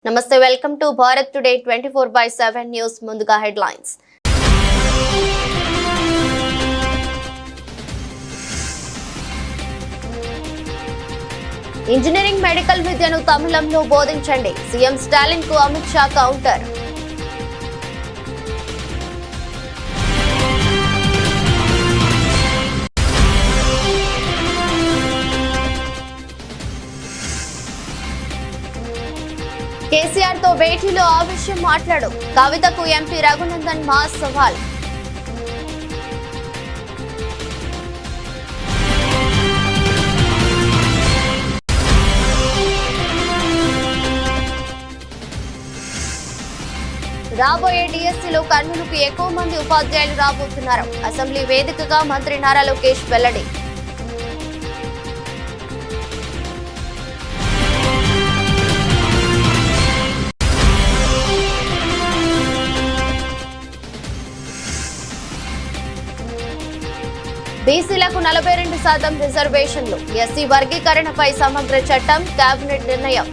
నమస్తే welcome to Bharat today 24/7 news ముందుగా headlines engineering medical విద్యను తమిళంలో బోధించండి సీఎం స్టాలిన్ కు అమిత్ షా కౌంటర్ కేసీఆర్ తో భేటీలో ఆ విషయం మాట్లాడు కవితకు ఎంపీ రఘునందన్ మాస్ సవాల్ రాబోయే డిఎస్సీలో కర్నూలుకు ఎక్కువ మంది ఉపాధ్యాయులు రాబోతున్నారు అసెంబ్లీ వేదికగా మంత్రి నారా లోకేష్ వెల్లడి బీసీలకు 42% రిజర్వేషన్లు ఎస్సీ వర్గీకరణపై సమగ్ర చట్టం కేబినెట్ నిర్ణయం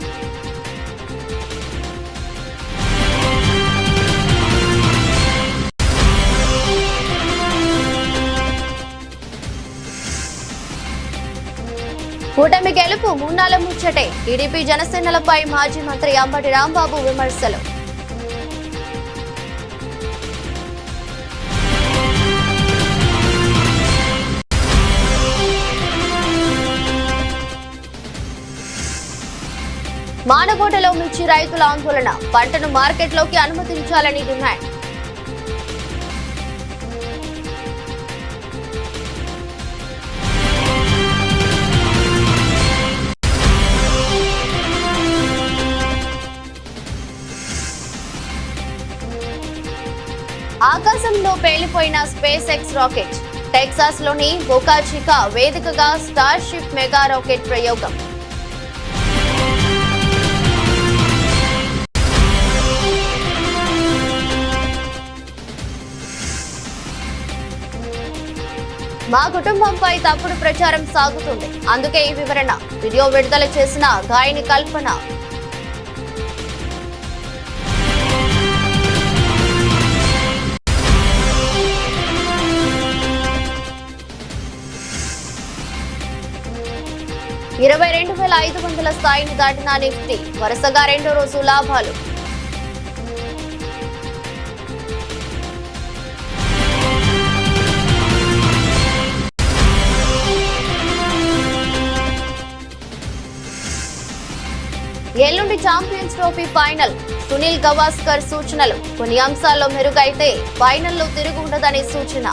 కూటమి గెలుపు మూన్నాల ముచ్చటే టీడీపీ జనసేనలపై మాజీ మంత్రి అంబటి రాంబాబు విమర్శలు మానగోటలో మిర్చి రైతుల ఆందోళన పంటను మార్కెట్లోకి అనుమతించాలని డిమాండ్ ఆకాశంలో పేలిపోయిన స్పేస్ ఎక్స్ రాకెట్ టెక్సాస్ లోని బోకా చికా వేదికగా స్టార్ షిప్ మెగా రాకెట్ ప్రయోగం మా కుటుంబంపై తప్పుడు ప్రచారం సాగుతుంది అందుకే ఈ వివరణ వీడియో విడుదల చేసిన గాయని కల్పన $22,500 స్థాయిని దాటిన నిఫ్టీ వరుసగా రెండో రోజు లాభాలు ఎల్లుండి champions trophy final Sunil Gavaskar సూచనలు కొన్ని అంశాల్లో మెరుగైతే ఫైనల్లో తిరుగు ఉండదని సూచన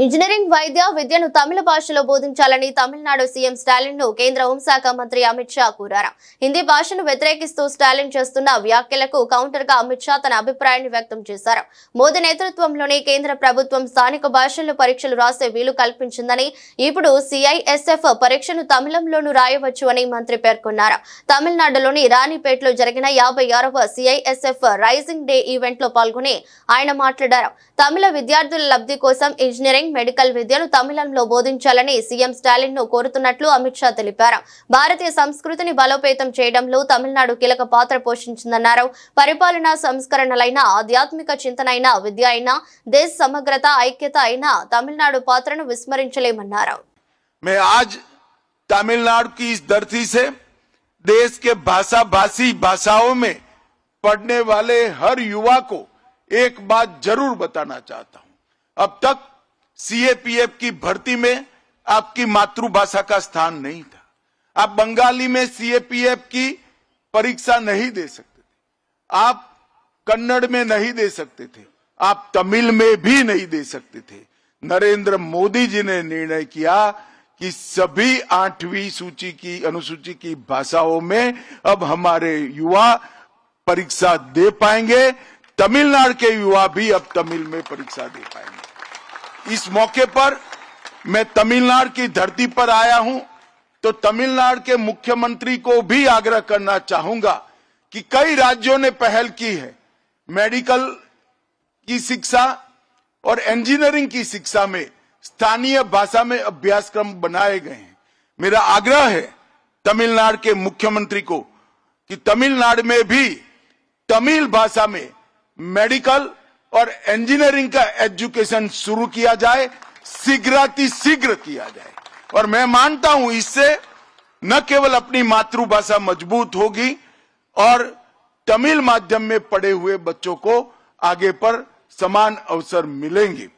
ఇంజనీరింగ్ వైద్య విద్యను తమిళ భాషలో బోధించాలని తమిళనాడు సీఎం స్టాలిన్ ను కేంద్ర హోంశాఖ మంత్రి అమిత్ షా కోరారు హిందీ భాషను వ్యతిరేకిస్తూ స్టాలిన్ చేస్తున్న వ్యాఖ్యలకు కౌంటర్ గా అమిత్ షా తన అభిప్రాయాన్ని వ్యక్తం చేశారు మోదీ నేతృత్వంలోని కేంద్ర ప్రభుత్వం స్థానిక భాషల్లో పరీక్షలు రాసే వీలు కల్పించిందని ఇప్పుడు సిఐఎస్ఎఫ్ పరీక్షను తమిళంలోనూ రాయవచ్చు అని మంత్రి పేర్కొన్నారు తమిళనాడులోని రాణిపేటలో జరిగిన 56వ సిఐఎస్ఎఫ్ రైజింగ్ డే ఈవెంట్ లో పాల్గొని ఆయన మాట్లాడారు తమిళ విద్యార్థుల లబ్ధి కోసం ఇంజనీరింగ్ మెడికల్ విద్యను తమిళంలో బోధించాలని సీఎం స్టాలిన్ ను కోరుతున్నట్లు అమిత్ షా తెలిపారు భారతీయ సంస్కృతిని బలోపేతం చేయడంలో తమిళనాడు కీలక పాత్ర పోషించిందన్నారు పరిపాలనా సంస్కరణలైన ఆధ్యాత్మిక చింతన అయినా విద్య అయినా దేశ సమగ్రత ఐక్యత అయినా తమిళనాడు పాత్రను విస్మరించలేమన్నారు मैं आज तमिलनाडु की इस धरती से देश के भाषा भाषी भाषाओं में पढ़ने वाले हर युवा को एक बात जरूर बताना चाहता हूं अब तक सीएपीएफ की भर्ती में आपकी मातृभाषा का स्थान नहीं था आप बंगाली में सीएपीएफ की परीक्षा नहीं दे सकते थे आप कन्नड़ में नहीं दे सकते थे आप तमिल में भी नहीं दे सकते थे नरेंद्र मोदी जी ने निर्णय किया कि सभी 8वीं सूची की अनुसूची की भाषाओं में अब हमारे युवा परीक्षा दे पाएंगे तमिलनाडु के युवा भी अब तमिल में परीक्षा दे पाएंगे इस मौके पर मैं तमिलनाडु की धरती पर आया हूं तो तमिलनाडु के मुख्यमंत्री को भी आग्रह करना चाहूंगा कि कई राज्यों ने पहल की है मेडिकल की शिक्षा और इंजीनियरिंग की शिक्षा में स्थानीय भाषा में अभ्यासक्रम बनाए गए हैं। मेरा आग्रह है तमिलनाडु के मुख्यमंत्री को कि तमिलनाडु में भी तमिल भाषा में मेडिकल और इंजीनियरिंग का एजुकेशन शुरू किया जाए, शीघ्र किया जाए। और मैं मानता हूं इससे न केवल अपनी मातृभाषा मजबूत होगी और तमिल माध्यम में पढ़े हुए बच्चों को आगे पर समान अवसर मिलेंगे।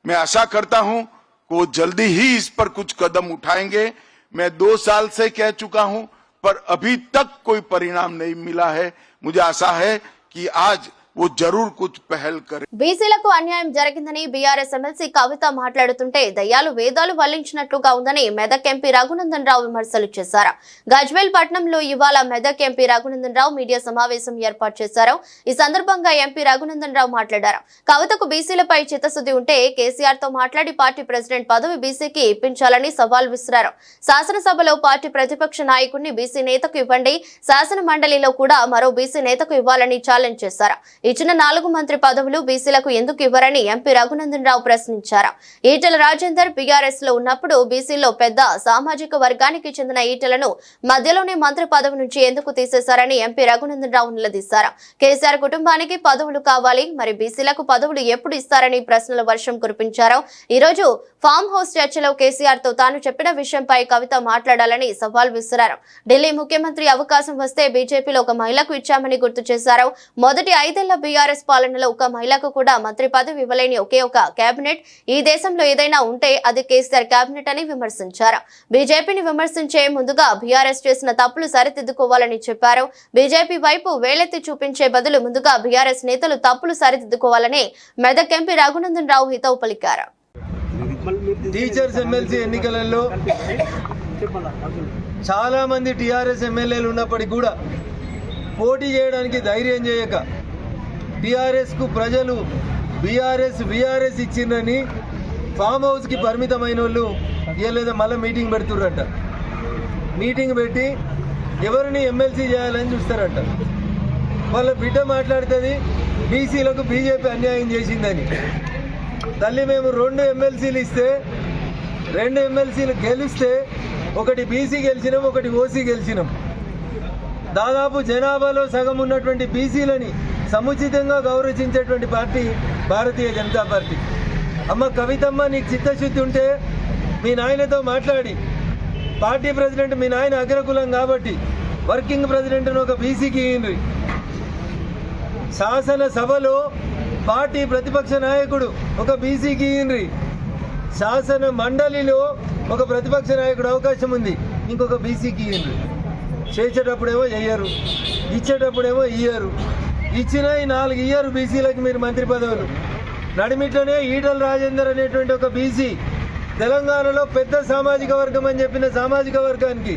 मैं आशा करता हूं कि वो जल्दी ही इस पर कुछ कदम उठाएंगे। मैं 2 साल से कह चुका हूं, पर अभी तक कोई परिणाम नहीं मिला है। मुझे आशा है कि आज वो जरूर कुछ पहल करे। బీసీలకు అన్యాయం జరిగిందని బీఆర్ఎస్ ఎమ్మెల్సీ కవిత మాట్లాడుతుంటే దయ్యాలు వేదాలు వల్లించినట్లుగా ఉందని మెదక్ ఎంపీ రఘునందన్ రావు విమర్శలు చేశారు. గజ్వేల్ పట్టణంలో ఇవాళ మెదక్ ఎంపీ రఘునందన్ రావు మీడియా సమావేశం ఏర్పాటు చేశారు. ఈ సందర్భంగా ఎంపీ రఘునందన్ రావు మాట్లాడారు. కవితకు బీసీలపై చిత్తశుద్ధి ఉంటే కేసీఆర్ తో మాట్లాడి పార్టీ ప్రెసిడెంట్ పదవి బీసీకి ఇప్పించాలని సవాల్ విసిరారు. శాసనసభలో పార్టీ ప్రతిపక్ష నాయకుడిని బీసీ నేతకు ఇవ్వండి, శాసన మండలిలో కూడా మరో బీసీ నేతకు ఇవ్వాలని ఛాలెంజ్ చేశారు. ఇచ్చిన 4 మంత్రి పదవులు బీసీలకు ఎందుకు ఇవ్వరని ఎంపీ రఘునందన్ రావు ప్రశ్నించారు. ఈటెల రాజేందర్ బీఆర్ఎస్ లో ఉన్నప్పుడు బీసీలో పెద్ద సామాజిక వర్గానికి చెందిన ఈటెలను మధ్యలోనే మంత్రి పదవి నుంచి ఎందుకు తీసేశారని ఎంపీ రఘునందన్ రావు నిలదీశారు. కేసీఆర్ కుటుంబానికి పదవులు కావాలి, మరి బీసీలకు పదవులు ఎప్పుడు ఇస్తారని ప్రశ్నల వర్షం కురిపించారు. ఈ రోజు ఫామ్ హౌస్ చర్చలో కేసీఆర్ తో తాను చెప్పిన విషయంపై కవిత మాట్లాడాలని సవాల్ విసిరారు. ఢిల్లీ ముఖ్యమంత్రి అవకాశం వస్తే బీజేపీలో ఒక మహిళకు ఇచ్చామని గుర్తు చేశారు. మొదటి 5 ఏళ్ల బీఆర్ఎస్ పాలనలో ఒక మహిళకు కూడా మంత్రి పదవి ఇవ్వలేని ఒకే ఒక కేబినెట్ ఈ దేశంలో ఏదైనా ఉంటే అది కేసీఆర్ కేబినెట్ అని విమర్శించారు. బీజేపీని విమర్శించే ముందుగా బీఆర్ఎస్ చేసిన తప్పులు సరిదిద్దుకోవాలని చెప్పారు. బీజేపీ వైపు వేలెత్తి చూపించే బదులు ముందుగా బీఆర్ఎస్ నేతలు తప్పులు సరిదిద్దుకోవాలని మెదక్ ఎంపీ రఘునందన్ రావు హితవు పలికారు. టీచర్స్ ఎమ్మెల్సీ ఎన్నికలలో చాలా మంది టీఆర్ఎస్ ఎమ్మెల్యేలు ఉన్నప్పటికీ కూడా పోటీ చేయడానికి ధైర్యం చేయక టీఆర్ఎస్ కు ప్రజలు బీఆర్ఎస్ ఇచ్చిందని ఫామ్ హౌస్ కి పరిమితమైన వాళ్ళు లేదా మళ్ళీ మీటింగ్ పెడుతుర్రంట. మీటింగ్ పెట్టి ఎవరిని ఎమ్మెల్సీ చేయాలని చూస్తారంట. వాళ్ళ బిడ్డ మాట్లాడుతుంది బీసీలకు బీజేపీ అన్యాయం చేసిందని. తల్లి మేము 2 ఎమ్మెల్సీలు ఇస్తే 2 ఎమ్మెల్సీలు గెలిస్తే ఒకటి బీసీ గెలిచినాం, ఒకటి ఓసీ గెలిచినాం. దాదాపు జనాభాలో సగం ఉన్నటువంటి బీసీలని సముచితంగా గౌరవించేటువంటి పార్టీ భారతీయ జనతా పార్టీ. అమ్మ కవితమ్మ, నీకు చిత్తశుద్ధి ఉంటే మీ నాయనతో మాట్లాడి పార్టీ ప్రెసిడెంట్ మీ నాయన అగ్రకులం కాబట్టి వర్కింగ్ ప్రెసిడెంట్ను ఒక బీసీకి ఇయ్యండి. శాసనసభలో పార్టీ ప్రతిపక్ష నాయకుడు ఒక బీసీకి ఇయ్యండి. శాసన మండలిలో ఒక ప్రతిపక్ష నాయకుడు అవకాశం ఉంది, ఇంకొక బీసీకి ఇయ్యండి. చేసేటప్పుడేమో చెయ్యరు, ఇచ్చేటప్పుడేమో ఇయ్యరు. ఇచ్చిన ఈ 4 ఇయ్యరు బీసీలకు మీరు మంత్రి పదవులు. నడిమిట్లోనే ఈటల రాజేందర్ అనేటువంటి ఒక బీసీ తెలంగాణలో పెద్ద సామాజిక వర్గం అని చెప్పిన సామాజిక వర్గానికి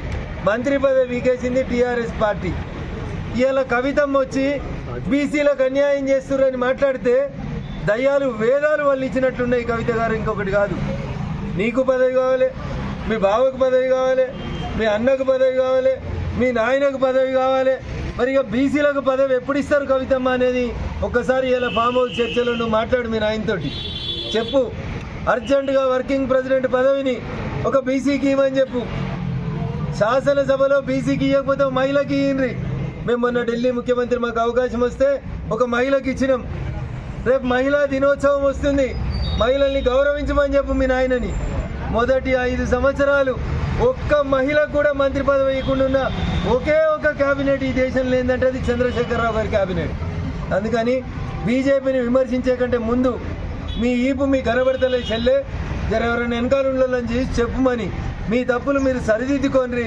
మంత్రి పదవి వీకేసింది టీఆర్ఎస్ పార్టీ. ఇవాళ కవితమ్మ వచ్చి బీసీలకు అన్యాయం చేస్తున్నారని మాట్లాడితే దయ్యాలు వేదాలు వాళ్ళు ఇచ్చినట్లున్నాయి. కవిత గారు ఇంకొకటి కాదు, నీకు పదవి కావాలి, మీ బావకు పదవి కావాలి, మీ అన్నకు పదవి కావాలి, మీ నాయనకు పదవి కావాలి. మరి ఇక బీసీలకు పదవి ఎప్పుడు ఇస్తారు కవితమ్మ అనేది ఒక్కసారి ఇలా ఫామ్ హౌస్ చర్చలో నువ్వు మాట్లాడు. మీ నాయనతోటి చెప్పు, అర్జెంటుగా వర్కింగ్ ప్రెసిడెంట్ పదవిని ఒక బీసీకి ఇవ్వమని చెప్పు. శాసనసభలో బీసీకి ఇవ్వకపోతే మహిళకి ఇయ్యండి. మేము మొన్న ఢిల్లీ ముఖ్యమంత్రి మాకు అవకాశం వస్తే ఒక మహిళకి ఇచ్చినాం. రేపు మహిళా దినోత్సవం వస్తుంది, మహిళల్ని గౌరవించమని చెప్పు మీ నాయనని. మొదటి 5 సంవత్సరాలు ఒక్క మహిళకు కూడా మంత్రి పదవి ఇవ్వకుండా ఒకే ఒక క్యాబినెట్ ఈ దేశంలో ఏంటంటే అది చంద్రశేఖరరావు గారి క్యాబినెట్. అందుకని బీజేపీని విమర్శించే కంటే ముందు మీ ఈపు మీ కనబడతలే చెల్లె జర ఎవరైనా వెనకాలని చేసి చెప్పుమని మీ తప్పులు మీరు సరిదిద్దుకోండి.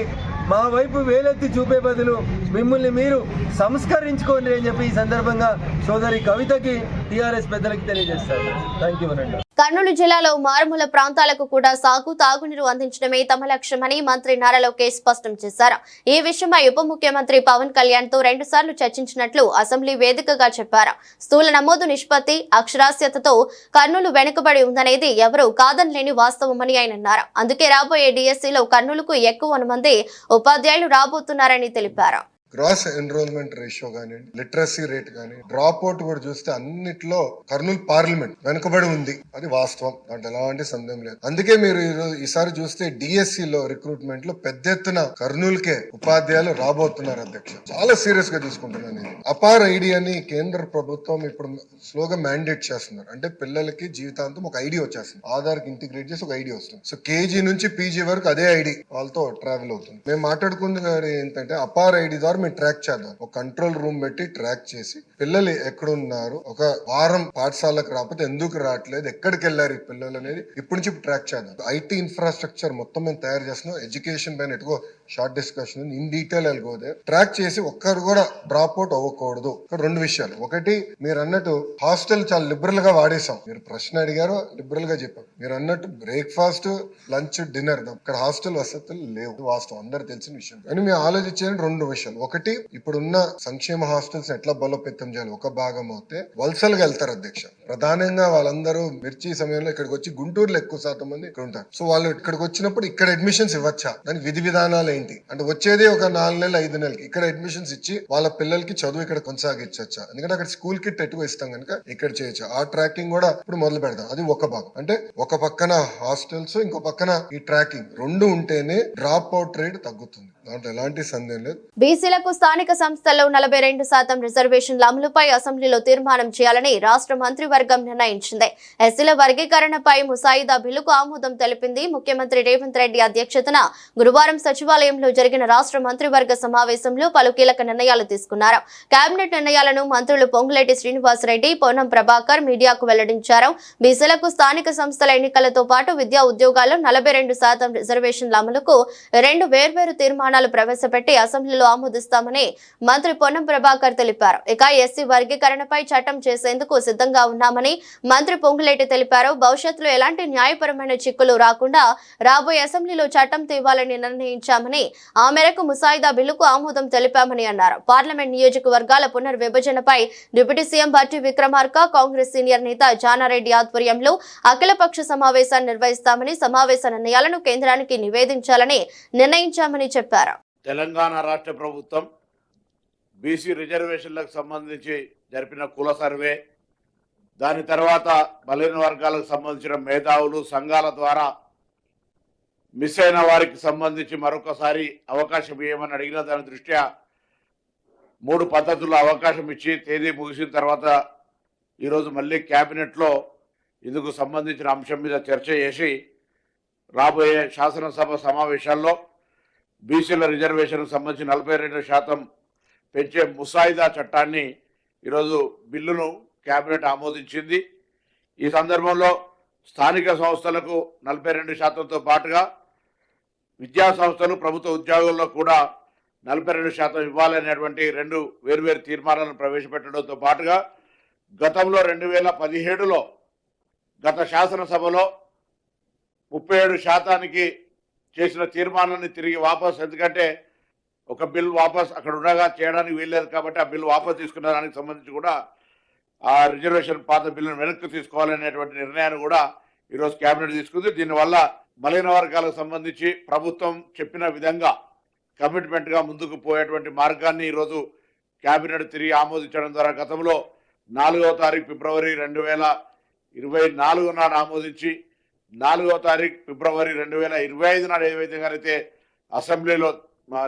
మా వైపు వేలెత్తి చూపే బదులు మిమ్మల్ని మీరు సంస్కరించుకోండి అని చెప్పి ఈ సందర్భంగా సోదరి కవితకి టీఆర్ఎస్ పెద్దలకి తెలియజేస్తారు. థ్యాంక్ యూ అనండి. కర్నూలు జిల్లాలో మారుమూల ప్రాంతాలకు కూడా సాగు తాగునీరు అందించడమే తమ లక్ష్యమని మంత్రి నారా లోకేష్ స్పష్టం చేశారు. ఈ విషయమై ఉప ముఖ్యమంత్రి పవన్ కళ్యాణ్ తో 2 సార్లు చర్చించినట్లు అసెంబ్లీ వేదికగా చెప్పారు. స్థూల నమోదు నిష్పత్తి, అక్షరాస్యతతో కర్నూలు వెనుకబడి ఉందనేది ఎవరూ కాదనలేని వాస్తవమని ఆయన అన్నారు. అందుకే రాబోయే డిఎస్సీలో కర్నూలుకు ఎక్కువ మంది ఉపాధ్యాయులు రాబోతున్నారని తెలిపారు. గ్రాస్ ఎన్రోల్మెంట్ రేషియో కానీ, లిటరసీ రేట్ కానీ, డ్రాప్ అవుట్ కూడా చూస్తే అన్నిట్లో కర్నూలు పార్లమెంట్ వెనుకబడి ఉంది. అది వాస్తవం, దాంట్లో ఎలాంటి సందేహం లేదు. అందుకే మీరు ఈసారి చూస్తే డిఎస్సి లో రిక్రూట్మెంట్ లో పెద్ద ఎత్తున కర్నూలుకే ఉపాధ్యాయులు రాబోతున్నారు అధ్యక్ష. చాలా సీరియస్ గా తీసుకుంటున్నాను. అపార్ ఐడి అని కేంద్ర ప్రభుత్వం ఇప్పుడు స్లోగా మ్యాండేట్ చేస్తున్నారు. అంటే పిల్లలకి జీవితాంతం ఒక ఐడి వచ్చేస్తుంది, ఆధార్ కి ఇంటిగ్రేట్ చేసి ఒక ఐడి వస్తుంది. సో కేజీ నుంచి పీజీ వరకు అదే ఐడి వాళ్ళతో ట్రావెల్ అవుతుంది. మేము మాట్లాడుకుంది ఏంటంటే అపార్ ఐడి ద్వారా మేము ట్రాక్ చేద్దాం. ఒక కంట్రోల్ రూమ్ పెట్టి ట్రాక్ చేసి పిల్లలు ఎక్కడున్నారు, ఒక వారం పాఠశాలకు రాకపోతే ఎందుకు రావట్లేదు, ఎక్కడికి వెళ్ళారు ఈ పిల్లలు అనేది ఇప్పటి నుంచి ట్రాక్ చేద్దాం. ఐటీ ఇన్ఫ్రాస్ట్రక్చర్ మొత్తం మేము తయారు చేస్తున్నాం. ఎడ్యుకేషన్ పైన ఎటుకో షార్ట్ డిస్కషన్ ఇన్ డీటెయిల్ వెళ్ళిపోతే ట్రాక్ చేసి ఒక్కరు కూడా డ్రాప్ అవుట్ అవ్వకూడదు. రెండు విషయాలు, ఒకటి మీరు అన్నట్టు హాస్టల్ చాలా లిబరల్ గా వాడేసాం. మీరు ప్రశ్న అడిగారు, లిబరల్ గా చెప్పారు. మీరు అన్నట్టు బ్రేక్ఫాస్ట్, లంచ్, డిన్నర్ ఇక్కడ హాస్టల్ వసతులు లేవు, వాస్తవం, అందరు తెలిసిన విషయం. కానీ మేము ఆలోచించే రెండు విషయాలు. ఒకటి, ఇప్పుడున్న సంక్షేమ హాస్టల్స్ ఎట్లా బలోపేతం చేయాలి. ఒక భాగం అయితే వలసలుగా వెళ్తారు అధ్యక్ష. ప్రధానంగా వాళ్ళందరూ మిర్చి సమయంలో ఇక్కడికి వచ్చి గుంటూరులో ఎక్కువ శాతం మంది ఇక్కడ ఉంటారు. సో వాళ్ళు ఇక్కడికి వచ్చినప్పుడు ఇక్కడ అడ్మిషన్స్ ఇవ్వచ్చా, దానికి విధి విధానాలు ఏంటి అంటే వచ్చేది ఒక 4 నెలలు 5 నెలలకి ఇక్కడ అడ్మిషన్స్ ఇచ్చి వాళ్ళ పిల్లలకి చదువు ఇక్కడ కొనసాగించచ్చా. ఎందుకంటే అక్కడ స్కూల్ కిట్ ఎటువ ఇస్తాం కనుక ఇక్కడ చేయొచ్చు. ఆ ట్రాకింగ్ కూడా ఇప్పుడు మొదలు పెడదాం. అది ఒక భాగం. అంటే ఒక పక్కన హాస్టల్స్, ఇంకో పక్కన ఈ ట్రాకింగ్ రెండు ఉంటేనే డ్రాప్ అవుట్ రేట్ తగ్గుతుంది. దాంట్లో ఎలాంటి సందేహం లేదు. బీసీలకు స్థానిక సంస్థల్లో 42% రిజర్వేషన్ల అమలుపై అసెంబ్లీలో తీర్మానం చేయాలని రాష్ట్ర మంత్రివర్గం నిర్ణయించింది. ఎస్సీల వర్గీకరణపై ముసాయిదా బిల్లుకు ఆమోదం తెలిపింది. ముఖ్యమంత్రి రేవంత్ రెడ్డి అధ్యక్షతన గురువారం సచివాలయంలో జరిగిన రాష్ట్ర మంత్రివర్గ సమావేశంలో పలు కీలక నిర్ణయాలు తీసుకున్నారు. కేబినెట్ నిర్ణయాలను మంత్రులు పొంగులేటి శ్రీనివాసరెడ్డి, పొన్నం ప్రభాకర్ మీడియాకు వెల్లడించారు. బీసీలకు స్థానిక సంస్థల ఎన్నికలతో పాటు విద్యా ఉద్యోగాల్లో 42% రిజర్వేషన్ల అమలుకు 2 వేర్వేరు తీర్మానాలు ప్రవేశపెట్టి అసెంబ్లీలో ఆమోదిస్తామని మంత్రి పొన్నం ప్రభాకర్ తెలిపారు. ఇక ఎస్సీ వర్గీకరణపై చట్టం చేసేందుకు సిద్ధంగా ఉన్నామని మంత్రి పొంగులేటి తెలిపారు. భవిష్యత్తులో ఎలాంటి న్యాయపరమైన చిక్కులు రాకుండా రాబోయే అసెంబ్లీలో చట్టం తేవాలని నిర్ణయించామని, ఆ మేరకు ముసాయిదా బిల్లుకు ఆమోదం తెలిపామని అన్నారు. పార్లమెంట్ నియోజకవర్గాల పునర్విభజనపై deputy CM Bhatti Vikramarka, Congress senior నేత జానారెడ్డి ఆధ్వర్యంలో అఖిలపక్ష సమావేశాన్ని నిర్వహిస్తామని, సమావేశ నిర్ణయాలను కేంద్రానికి నివేదించాలని నిర్ణయించామని చెప్పారు. తెలంగాణ రాష్ట్ర ప్రభుత్వం బీసీ రిజర్వేషన్లకు సంబంధించి జరిపిన కుల సర్వే, దాని తర్వాత బలహీన వర్గాలకు సంబంధించిన మేధావులు సంఘాల ద్వారా మిస్ అయిన వారికి సంబంధించి మరొకసారి అవకాశం ఇవ్వమని అడిగిన దాని దృష్ట్యా 3 పద్ధతుల్లో అవకాశం ఇచ్చి తేదీ ముగిసిన తర్వాత ఈరోజు మళ్ళీ క్యాబినెట్లో ఇందుకు సంబంధించిన అంశం మీద చర్చ చేసి రాబోయే శాసనసభ సమావేశాల్లో బీసీల రిజర్వేషన్కు సంబంధించి 42% పెంచే ముసాయిదా చట్టాన్ని ఈరోజు బిల్లును కేబినెట్ ఆమోదించింది. ఈ సందర్భంలో స్థానిక సంస్థలకు 42%తో పాటుగా విద్యా సంస్థలు, ప్రభుత్వ ఉద్యోగుల్లో కూడా 42% ఇవ్వాలనేటువంటి 2 వేర్వేరు తీర్మానాలను ప్రవేశపెట్టడంతో పాటుగా గతంలో 2017లో గత శాసనసభలో 37% చేసిన తీర్మానాన్ని తిరిగి వాపస్, ఎందుకంటే ఒక బిల్ వాపస్ అక్కడ ఉండగా చేయడానికి వీల్లేదు కాబట్టి ఆ బిల్ వాపస్ తీసుకున్న దానికి సంబంధించి కూడా ఆ రిజర్వేషన్ పాత బిల్లును వెనక్కి తీసుకోవాలనేటువంటి నిర్ణయాన్ని కూడా ఈరోజు కేబినెట్ తీసుకుంది. దీనివల్ల బలహీన వర్గాలకు సంబంధించి ప్రభుత్వం చెప్పిన విధంగా కమిట్మెంట్గా ముందుకు పోయేటువంటి మార్గాన్ని ఈరోజు కేబినెట్ తిరిగి ఆమోదించడం ద్వారా గతంలో 4వ తారీఖు ఫిబ్రవరి 2024 నాడు ఆమోదించి 4వ తారీఖు ఫిబ్రవరి 2025 నాడు ఏ విధంగానైతే అసెంబ్లీలో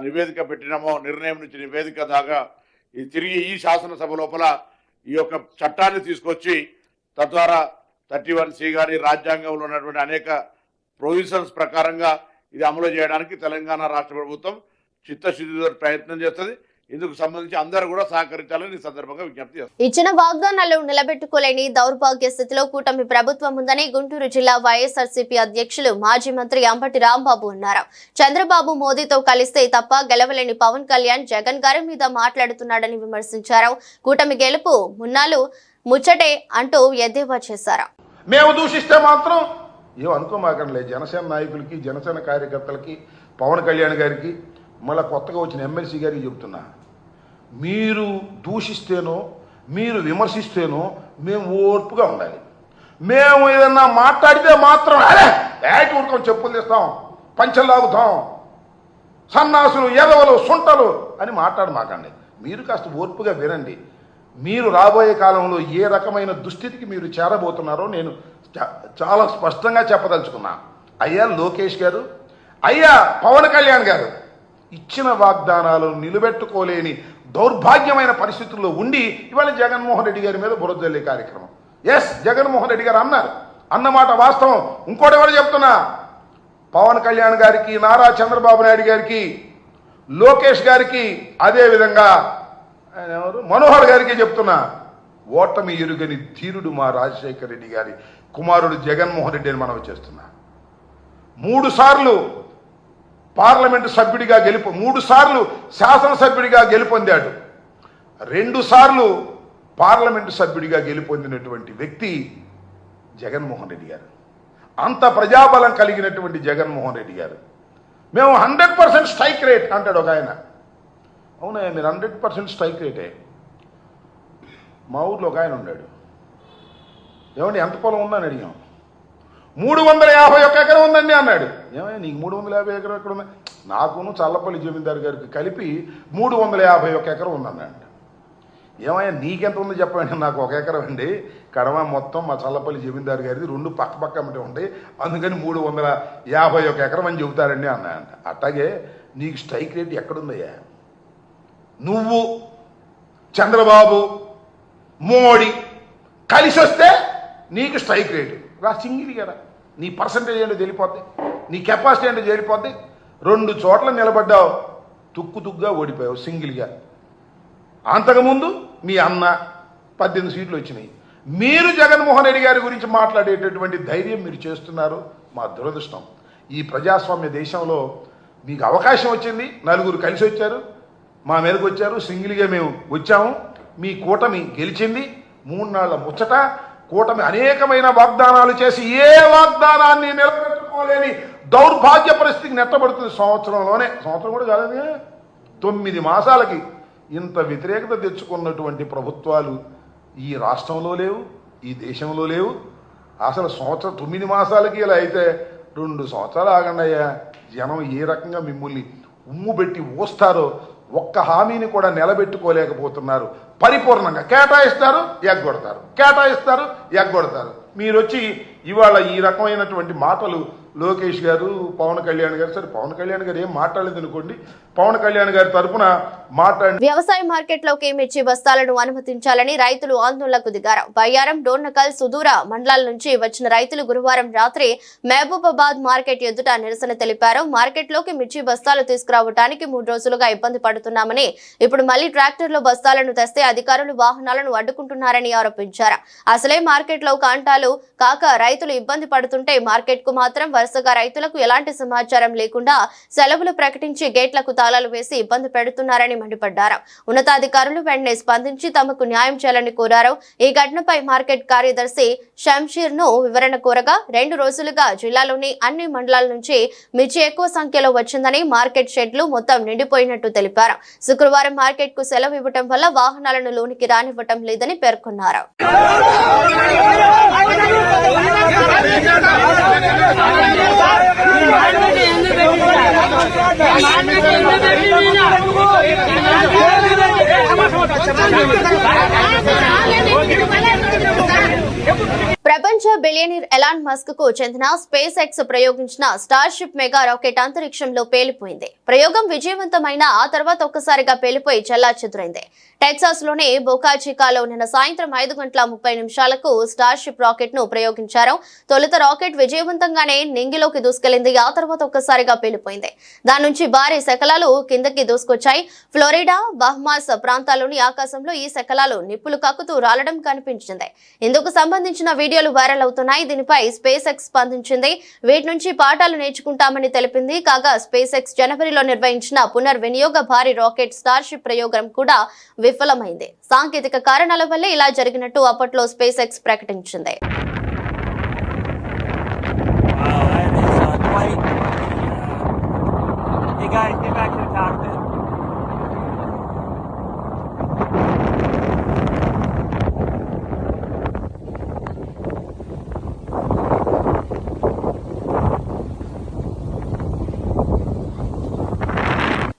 నివేదిక పెట్టినామో, నిర్ణయం నుంచి నివేదిక దాకా తిరిగి ఈ శాసనసభ లోపల ఈ యొక్క చట్టాన్ని తీసుకొచ్చి తద్వారా 31C కానీ రాజ్యాంగంలో ఉన్నటువంటి అనేక ప్రొవిజన్స్ ప్రకారంగా ఇది అమలు చేయడానికి తెలంగాణ రాష్ట్ర ప్రభుత్వం చిత్తశుద్ధితో ప్రయత్నం చేస్తుంది. ఇందుకు సంబంధించి అందరూ కూడా సహకరించాలని ఈ సందర్భంగా విజ్ఞప్తి చేస్తారు. ఇచ్చిన వాగ్దానాలు నిలబెట్టుకోలేని దౌర్భాగ్య స్థితిలో కూటమి ప్రభుత్వం ఉందని గుంటూరు జిల్లా వైఎస్ఆర్సీపీ అధ్యక్షులు మాజీ మంత్రి అంబటి రాంబాబు అన్నారు. చంద్రబాబు మోదీతో కలిస్తే తప్ప గెలవలేని పవన్ కళ్యాణ్ జగన్ గారి మీద మాట్లాడుతున్నాడని విమర్శించారు. కూటమి గెలుపు మున్నాలు ముచ్చటే అంటూ ఎద్దేవా చేశారు. మేము దూషిస్తే మాత్రం ఏం అనుకోమాకండి. జనసేన నాయకులకి, జనసేన కార్యకర్తలకి, పవన్ కళ్యాణ్ గారికి, మళ్ళీ కొత్తగా వచ్చిన ఎమ్మెల్సీ గారికి చెబుతున్నా, మీరు దూషిస్తేనో మీరు విమర్శిస్తేనో మేము ఓర్పుగా ఉండాలి. మేము ఏదన్నా మాట్లాడితే మాత్రం ఏటి ఊరుకొని చెప్పులు తీస్తాం, పంచలు లాగుతాం, సన్నాసులు, ఎదవలు, సుంటలు అని మాట్లాడమాకండి. మీరు కాస్త ఓర్పుగా వినండి. మీరు రాబోయే కాలంలో ఏ రకమైన దుస్థితికి మీరు చేరబోతున్నారో నేను చాలా స్పష్టంగా చెప్పదలుచుకున్నా. అయ్యా లోకేష్ గారు, అయ్యా పవన్ కళ్యాణ్ గారు, ఇచ్చిన వాగ్దానాలను నిలబెట్టుకోలేని దౌర్భాగ్యమైన పరిస్థితుల్లో ఉండి ఇవాళ జగన్మోహన్ రెడ్డి గారి మీద బురద జల్లే కార్యక్రమం. ఎస్, జగన్మోహన్ రెడ్డి గారు అన్నమాట వాస్తవం. ఇంకోటి ఎవరు చెప్తున్నా, పవన్ కళ్యాణ్ గారికి, నారా చంద్రబాబు నాయుడు గారికి, లోకేష్ గారికి, అదేవిధంగా ఆయన ఎవరు మనోహర్ గారికి చెప్తున్నా, ఓటమి ఎరుగని ధీరుడు మా రాజశేఖర రెడ్డి గారి కుమారుడు జగన్మోహన్ రెడ్డి అని మనవి చేస్తున్నా. 3 సార్లు పార్లమెంటు సభ్యుడిగా 3 సార్లు శాసనసభ్యుడిగా గెలుపొందాడు. 2 సార్లు పార్లమెంటు సభ్యుడిగా గెలుపొందినటువంటి వ్యక్తి జగన్మోహన్ రెడ్డి గారు. అంత ప్రజాబలం కలిగినటువంటి జగన్మోహన్ రెడ్డి గారు, మేము 100% స్ట్రైక్ రేట్ అంటాడు ఒక ఆయన. అవునా, మీరు 100% స్ట్రైక్ రేటే. మా ఊర్లో ఒక ఆయన ఉన్నాడు, ఏమండి ఎంత పొలం ఉందని అడిగాం. 351 ఎకరం ఉందండి అన్నాడు. ఏమైనా నీకు 350 ఎకరం ఎక్కడ ఉంది? నాకును చల్లపల్లి జమీందారు గారికి కలిపి 351 ఎకరం ఉందన్నాడు. ఏమయ్యా నీకెంత ఉంది చెప్పండి. నాకు 1 ఎకరం అండి, కడమ మొత్తం మా చల్లపల్లి జమీందారు గారిది 2 పక్క ఉంటాయి, అందుకని 351 ఎకరం అని చెబుతారండి అన్నాయంట. అట్లాగే నీకు స్ట్రైక్ రేట్ ఎక్కడుందయ్యా? నువ్వు చంద్రబాబు మోడీ కలిసి వస్తే నీకు స్ట్రైక్ రేటు రా, సింగిల్ కదా. నీ పర్సంటేజ్ ఏంటో తెలిపోద్ది, నీ కెపాసిటీ ఏంటో తెలిపోద్ది. 2 చోట్ల నిలబడ్డావు, తుక్కుగా ఓడిపోయావు సింగిల్గా. అంతకుముందు మీ అన్న 18 సీట్లు వచ్చినాయి. మీరు జగన్మోహన్ రెడ్డి గారి గురించి మాట్లాడేటటువంటి ధైర్యం మీరు చేస్తున్నారు. మా దురదృష్టం, ఈ ప్రజాస్వామ్య దేశంలో మీకు అవకాశం వచ్చింది, 4 కలిసి వచ్చారు, మా మీదకి వచ్చారు, సింగిల్గా మేము వచ్చాము. మీ కూటమి గెలిచింది. 3 నాళ్ల ముచ్చట. కూటమి అనేకమైన వాగ్దానాలు చేసి ఏ వాగ్దానాన్ని నిలబెట్టుకోలేని దౌర్భాగ్య పరిస్థితికి నెట్టబడుతుంది. సంవత్సరం కూడా కాదని 9 మాసాలకి ఇంత వ్యతిరేకత తెచ్చుకున్నటువంటి ప్రభుత్వాలు ఈ రాష్ట్రంలో లేవు, ఈ దేశంలో లేవు. అసలు 9 మాసాలకి ఇలా అయితే 2 సంవత్సరాలు ఆగండి అయ్యా. జనం ఏ రకంగా మిమ్మల్ని ఉమ్ము పెట్టి ఊస్తారో, ఒక్క హామీని కూడా నిలబెట్టుకోలేకపోతున్నారు. పరిపూర్ణంగా కేటాయిస్తారు, ఎగ్గొడతారు. మీరు వచ్చి ఇవాళ ఈ రకమైనటువంటి మాటలు లోకేష్ గారు, పవన్ కళ్యాణ్ గారు, సరే పవన్ కళ్యాణ్ గారు ఏం మాట్లాడలేదు అనుకోండి, పవన్ కళ్యాణ్ గారి తరఫున మాట్లాడి వ్యవసాయ మార్కెట్లోకి మిర్చి బస్తాలను అనుమతించాలని రైతులు ఆందోళనకు దిగారు. బయ్యారం, డోర్నకల్, సుదూర మండలాల నుంచి వచ్చిన రైతులు గురువారం రాత్రి మహబూబాబాద్ మార్కెట్ ఎదుట నిరసన తెలిపారు. మార్కెట్లోకి మిర్చి బస్తాలు తీసుకురావడానికి 3 రోజులుగా ఇబ్బంది పడుతున్నామని, ఇప్పుడు మళ్లీ ట్రాక్టర్లో బస్తాలను తెస్తే అధికారులు వాహనాలను అడ్డుకుంటున్నారని ఆరోపించారు. అసలే మార్కెట్లో కాంటాలు కాక రైతులు ఇబ్బంది పడుతుంటే మార్కెట్ కు మాత్రం వరుసగా రైతులకు ఎలాంటి సమాచారం లేకుండా సెలవులు ప్రకటించి గేట్లకు తాళాలు వేసి ఇబ్బంది పెడుతున్నారని మండిపడ్డారు. ఉన్నతాధికారులు వెంటనే స్పందించి తమకు న్యాయం చేయాలని కోరారు. ఈ ఘటనపై మార్కెట్ కార్యదర్శి షంషీర్ ను వివరణ కోరగా 2 రోజులుగా జిల్లాలోని అన్ని మండలాల నుంచి మిర్చి ఎక్కువ సంఖ్యలో వచ్చిందని, మార్కెట్ షెడ్లు మొత్తం నిండిపోయినట్టు తెలిపారు. శుక్రవారం మార్కెట్ కు సెలవు ఇవ్వడం వల్ల వాహనాలను లోనికి రానివ్వటం లేదని పేర్కొన్నారు. ప్రపంచ బిలియనీర్ ఎలాన్ మస్క్ కు చెందిన స్పేస్ ఎక్స్ ప్రయోగించిన స్టార్షిప్ మెగా రాకెట్ అంతరిక్షంలో పేలిపోయింది. ప్రయోగం విజయవంతమైన ఆ తర్వాత ఒక్కసారిగా పేలిపోయి చెల్లాచెదురైంది. టెక్సాస్ లోని బోకా చికాలో నిన్న సాయంత్రం 5:30 స్టార్షిప్ రాకెట్ ను ప్రయోగించారు. తొలుత రాకెట్ విజయవంతంగానే నింగిలోకి దూసుకెళ్లింది. ఆ తర్వాత ఒక్కసారిగా పేలిపోయింది. దాని నుంచి భారీ శకలాలు కిందకి దూసుకొచ్చాయి. ఫ్లోరిడా, బహమాస్ ప్రాంతాల్లోని ఆకాశంలో ఈ శకలాలు నిప్పులు కక్కుతూ రాలడం కనిపించింది. ఇందుకు సంబంధించిన వీడియోలు వైరల్ అవుతున్నాయి. దీనిపై స్పేస్ ఎక్స్ స్పందించింది. వీటి నుంచి పాఠాలు నేర్చుకుంటామని తెలిపింది. కాగా స్పేస్ ఎక్స్ జనవరిలో నిర్వహించిన పునర్వినియోగ భారీ రాకెట్ స్టార్షిప్ ప్రయోగం కూడా విఫలమైంది. సాంకేతిక కారణాల వల్లే ఇలా జరిగినట్టు అప్పట్లో స్పేస్ ఎక్స్ ప్రకటించింది.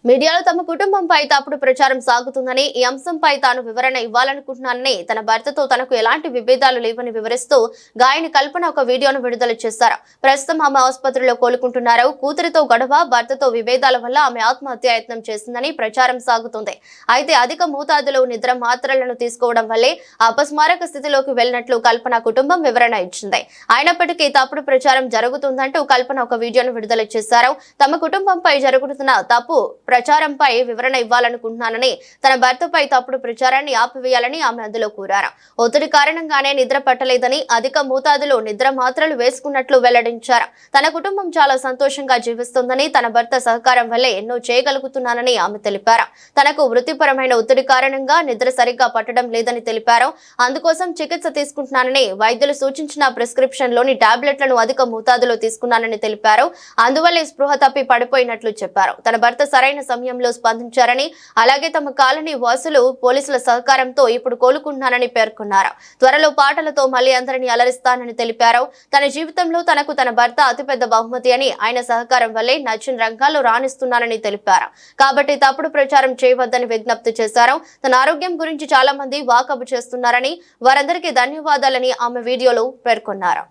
మీడియాలో తమ కుటుంబంపై తప్పుడు ప్రచారం సాగుతుందని, ఈ అంశంపై తాను వివరణ ఇవ్వాలనుకుంటున్నానని, తన భర్తతో తనకు ఎలాంటి విభేదాలు లేవని వివరిస్తూ గాయని కల్పన ఒక వీడియోను విడుదల చేశారు. ప్రస్తుతం ఆమె ఆసుపత్రిలో కోలుకుంటున్నారు. కూతురితో గొడవ, భర్తతో విభేదాల వల్ల ఆమె ఆత్మహత్యాయత్నం చేసిందని ప్రచారం సాగుతుంది. అయితే అధిక మోతాదులో నిద్ర మాత్రలను తీసుకోవడం వల్లే అపస్మారక స్థితిలోకి వెళ్లినట్లు కల్పన కుటుంబం వివరణ ఇచ్చింది. అయినప్పటికీ తప్పుడు ప్రచారం జరుగుతుందంటూ కల్పన ఒక వీడియోను విడుదల చేశారు. తమ కుటుంబంపై జరుగుతున్న తప్పు ప్రచారంపై వివరణ ఇవ్వాలనుకుంటున్నానని, తన భర్తపై తప్పుడు ప్రచారాన్ని ఆపివేయాలని ఆమె అందులో కోరారు. ఒత్తిడి కారణంగానే నిద్ర పట్టలేదని, అధిక మోతాదులో నిద్ర మాత్రలు వేసుకున్నట్లు వెల్లడించారు. తన కుటుంబం చాలా సంతోషంగా జీవిస్తుందని, తన భర్త సహకారం వల్లే ఎన్నో చేయగలుగుతున్నానని ఆమె తెలిపారు. తనకు వృత్తిపరమైన ఒత్తిడి కారణంగా నిద్ర సరిగ్గా పట్టడం లేదని తెలిపారు. అందుకోసం చికిత్స తీసుకుంటున్నానని, వైద్యులు సూచించిన ప్రిస్క్రిప్షన్ లోని టాబ్లెట్లను అధిక మోతాదులో తీసుకున్నానని తెలిపారు. అందువల్లే స్పృహ తప్పి పడిపోయినట్లు చెప్పారు. తన భర్త సరైన సమయంలో స్పందించారని, అలాగే తమ కాలనీ వాసులు పోలీసుల సహకారంతో ఇప్పుడు కోలుకుంటున్నానని పేర్కొన్నారు. త్వరలో పాటలతో మళ్లీ అందరినీ అలరిస్తానని తెలిపారు. తన జీవితంలో తనకు తన భర్త అతిపెద్ద బహుమతి అని, ఆయన సహకారం వల్లే నచ్చిన రంగాల్లో రాణిస్తున్నానని తెలిపారు. కాబట్టి తప్పుడు ప్రచారం చేయవద్దని విజ్ఞప్తి చేశారు. తన ఆరోగ్యం గురించి చాలా మంది వాకబు చేస్తున్నారని, వారందరికీ ధన్యవాదాలని ఆమె వీడియోలో పేర్కొన్నారు.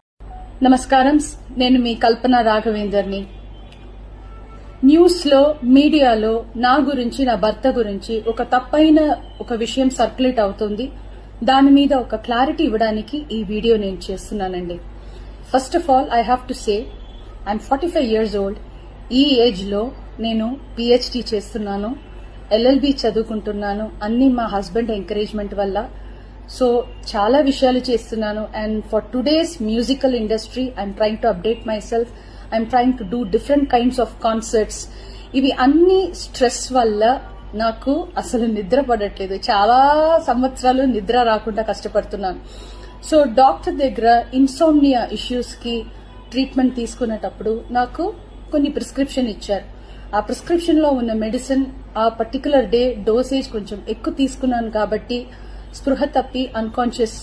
నమస్కారం, నేను మీ కల్పన రాఘవేందర్ని. న్యూస్లో, మీడియాలో నా గురించి, నా భర్త గురించి ఒక తప్పైన ఒక విషయం సర్క్యులేట్ అవుతుంది. దాని మీద ఒక క్లారిటీ ఇవ్వడానికి ఈ వీడియో నేను చేస్తున్నానండి. First of all I have to say I'm 45 years old. ఈ ఏజ్లో నేను పిహెచ్డి చేస్తున్నాను, ఎల్ఎల్బి చదువుకుంటున్నాను. అన్ని మా హస్బెండ్ ఎంకరేజ్మెంట్ వల్ల. సో చాలా విషయాలు చేస్తున్నాను. And for today's musical industry I'm trying to update my self. I'm trying to do different kinds of concerts. ఇవి అన్ని స్ట్రెస్ వల్ల నాకు అసలు నిద్ర పడట్లేదు. చాలా సంవత్సరాలు నిద్ర రాకుండా కష్టపడుతున్నాను. సో డాక్టర్ దగ్గర ఇన్సోమ్నియా ఇష్యూస్ కి ట్రీట్మెంట్ తీసుకునేటప్పుడు నాకు కొన్ని ప్రిస్క్రిప్షన్ ఇచ్చారు. ఆ ప్రిస్క్రిప్షన్ లో ఉన్న మెడిసిన్ ఆ పర్టికులర్ డే డోసేజ్ కొంచెం ఎక్కువ తీసుకున్నాను కాబట్టి స్పృహ తప్పి అన్కాన్షియస్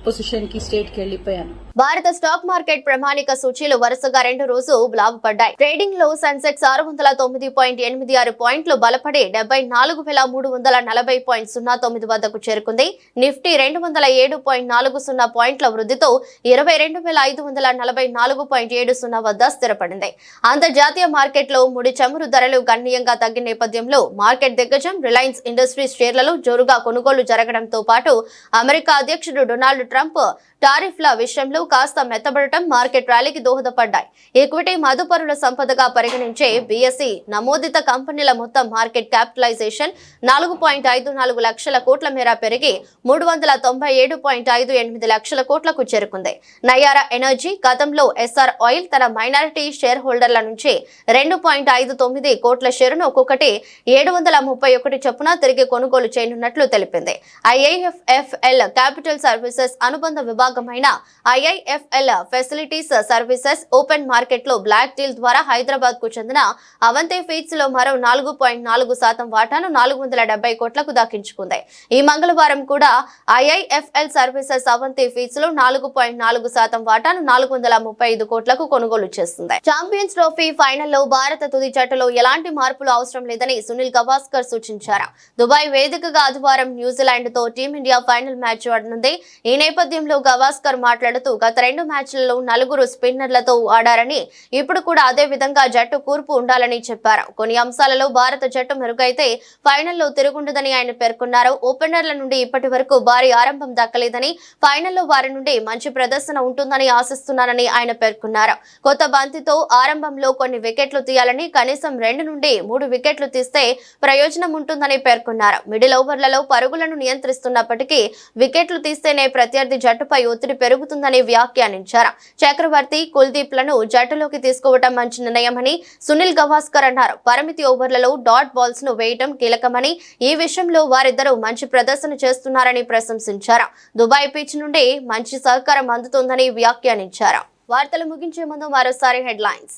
పొజిషన్ కి స్టేట్ కి వెళ్లిపోయాను. భారత స్టాక్ మార్కెట్ ప్రామాణిక సూచీలు వరుసగా 2 రోజులు లాభపడ్డాయి. ట్రేడింగ్ లో సెన్సెక్స్ 609.86 పాయింట్లు బలపడి 74,340.09 వద్దకు చేరుకుంది. నిఫ్టీ 207.40 పాయింట్ల వృద్ధితో 22,544.70 వద్ద స్థిరపడింది. అంతర్జాతీయ మార్కెట్లో ముడి చమురు ధరలు గణనీయంగా తగ్గిన నేపథ్యంలో మార్కెట్ దిగ్గజం రిలయన్స్ ఇండస్ట్రీస్ షేర్లలో జోరుగా కొనుగోలు జరగడంతో పాటు అమెరికా అధ్యక్షుడు డొనాల్డ్ ట్రంప్ టారిఫ్ల విషయంలో కాస్త మెత్తబడటం మార్కెట్ ర్యాలీకి దోహదపడ్డాయి. ఈక్విటీ మదుపరుల సంపదగా పరిగణించే బీఎస్ఈ నమోదిత కంపెనీల మొత్తం మార్కెట్ క్యాపిటలైజేషన్ 4.54 లక్షల కోట్ల మేర పెరిగి 397.58 లక్షల కోట్లకు చేరుకుంది. నయారా ఎనర్జీ గతంలో ఎస్ఆర్ ఆయిల్ తన మైనారిటీ షేర్ హోల్డర్ల నుంచి 2.59 కోట్ల షేరును ఒక్కొక్కటి 731 చొప్పున తిరిగి కొనుగోలు చేయనున్నట్లు తెలిపింది. ఐఐఎఫ్ఎల్ క్యాపిటల్ సర్వీసెస్ అనుబంధ విభాగమైన IIFL facilities services open market లో బ్లాక్ డీల్ ద్వారా హైదరాబాద్ కు చెందిన అవంతి ఫీడ్స్ లో మరో 4.4% వాటాను 470 కోట్లకు దక్కించుకుంది. ఈ మంగళవారం కూడా ఐఐఎఫ్ఎల్ సర్వీసెస్ అవంతి ఫీడ్స్ లో 4.4% వాటాను 435 కోట్లకు కొనుగోలు చేస్తుంది. ఛాంపియన్స్ ట్రోఫీ ఫైనల్లో భారత తుది జట్టులో ఎలాంటి మార్పులు అవసరం లేదని సునీల్ గవాస్కర్ సూచించారు. దుబాయ్ వేదికగా ఆదివారం న్యూజిలాండ్ తో టీమిండియా ఫైనల్ మ్యాచ్ ఆడనుంది. ఈ నేపథ్యంలో గవాస్కర్ మాట్లాడుతూ గత 2 మ్యాచ్లలో 4 స్పిన్నర్లతో ఆడారని, ఇప్పుడు కూడా అదే విధంగా జట్టు కూర్పు ఉండాలని చెప్పారు. కొన్ని అంశాలలో భారత జట్టు మెరుగైతే ఫైనల్లో తిరుగుండదని ఆయన పేర్కొన్నారు. ఓపెనర్ల నుండి ఇప్పటి వరకు భారీ ఆరంభం దక్కలేదని, ఫైనల్లో వారి నుండి మంచి ప్రదర్శన ఉంటుందని ఆశిస్తున్నానని ఆయన పేర్కొన్నారు. కొత్త బంతితో ఆరంభంలో కొన్ని వికెట్లు తీయాలని, కనీసం 2 నుండి 3 వికెట్లు తీస్తే ప్రయోజనం ఉంటుందని పేర్కొన్నారు. మిడిల్ ఓవర్లలో పరుగులను నియంత్రిస్తున్నప్పటికీ వికెట్లు తీస్తేనే ప్రత్యర్థి జట్టుపై ఒత్తిడి పెరుగుతుందని వ్యాఖ్యానించారు. చక్రవర్తి, కుల్దీప్ లను జట్టులోకి తీసుకోవడం మంచి నిర్ణయమని సునీల్ గవాస్కర్ అన్నారు. పరిమితి ఓవర్లలో డాట్ బాల్స్ ను వేయడం కీలకమని, ఈ విషయంలో వారిద్దరూ మంచి ప్రదర్శన చేస్తున్నారని ప్రశంసించారు. దుబాయ్ పిచ్ నుండి మంచి సహకారం అందుతోందని వ్యాఖ్యానించారు. వార్తలు ముగించే ముందు మరోసారి హెడ్లైన్స్.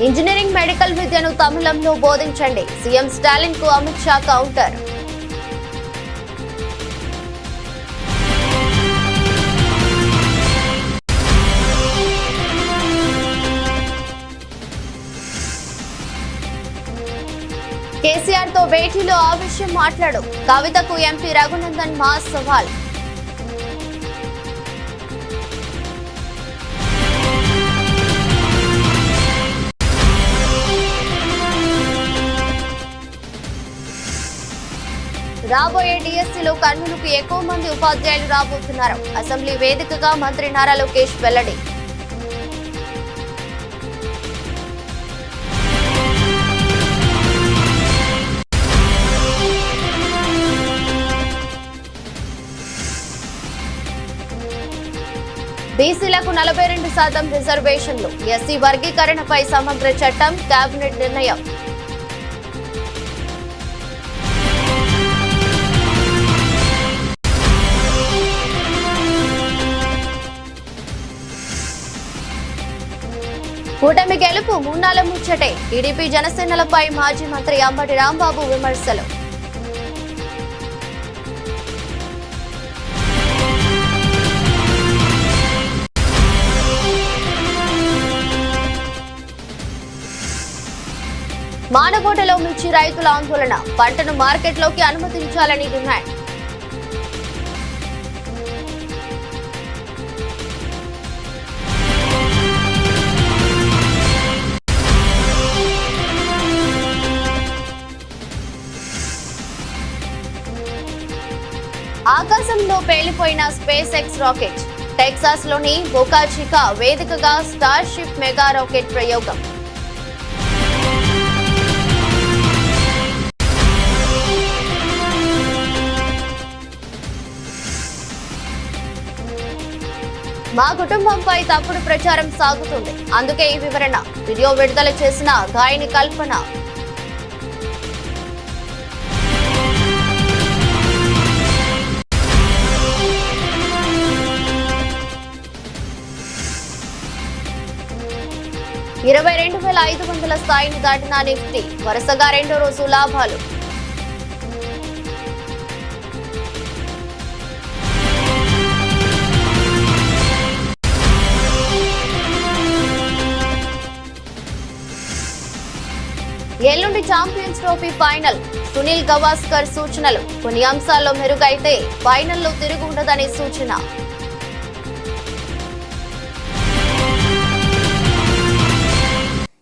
ఇంజనీరింగ్, మెడికల్ విద్యను తమిళంలో బోధించండి. సీఎం స్టాలిన్ కు అమిత్ షా కౌంటర్. కేసీఆర్ తో భేటీలో ఆ విషయం మాట్లాడు. కవితకు ఎంపీ రఘునందన్ మాస్ సవాల్. రాబోయే డిఎస్సీలో కర్నూలుకు ఎక్కువ మంది ఉపాధ్యాయులు రాబోతున్నారు. అసెంబ్లీ వేదికగా మంత్రి నారా లోకేష్ వెల్లడి. బీసీలకు 42% రిజర్వేషన్లు. ఎస్సీ వర్గీకరణపై సమగ్ర చట్టం కేబినెట్ నిర్ణయం. కూటమి గెలుపు మూన్నాల ముచ్చటే. టీడీపీ జనసేనలపై మాజీ మంత్రి అంబటి రాంబాబు విమర్శలు. మానకోటలో మిర్చి రైతుల ఆందోళన. పంటను మార్కెట్లోకి అనుమతించాలని డిమాండ్. ఆకాశంలో పేలిపోయిన స్పేస్ ఎక్స్ రాకెట్. టెక్సాస్ లోని బోకా చికా వేదికగా స్టార్ షిప్ మెగా రాకెట్ ప్రయోగం. మా కుటుంబంపై తప్పుడు ప్రచారం సాగుతుంది, అందుకే ఈ వివరణ. వీడియో విడుదల చేసిన గాయని కల్పన. $22,500 స్థాయిని దాటిన నిఫ్టీ వరుసగా రెండో రోజు లాభాలు. ఎల్లుండి champions trophy final. Sunil Gavaskar సూచనలు. కొన్ని అంశాల్లో మెరుగైతే ఫైనల్లో తిరుగు ఉండదనే సూచన.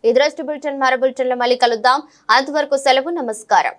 ఈ దృష్టి బులెటిన్ మరో బులెటిన్లో మళ్ళీ కలుద్దాం. అంతవరకు సెలవు. నమస్కారం.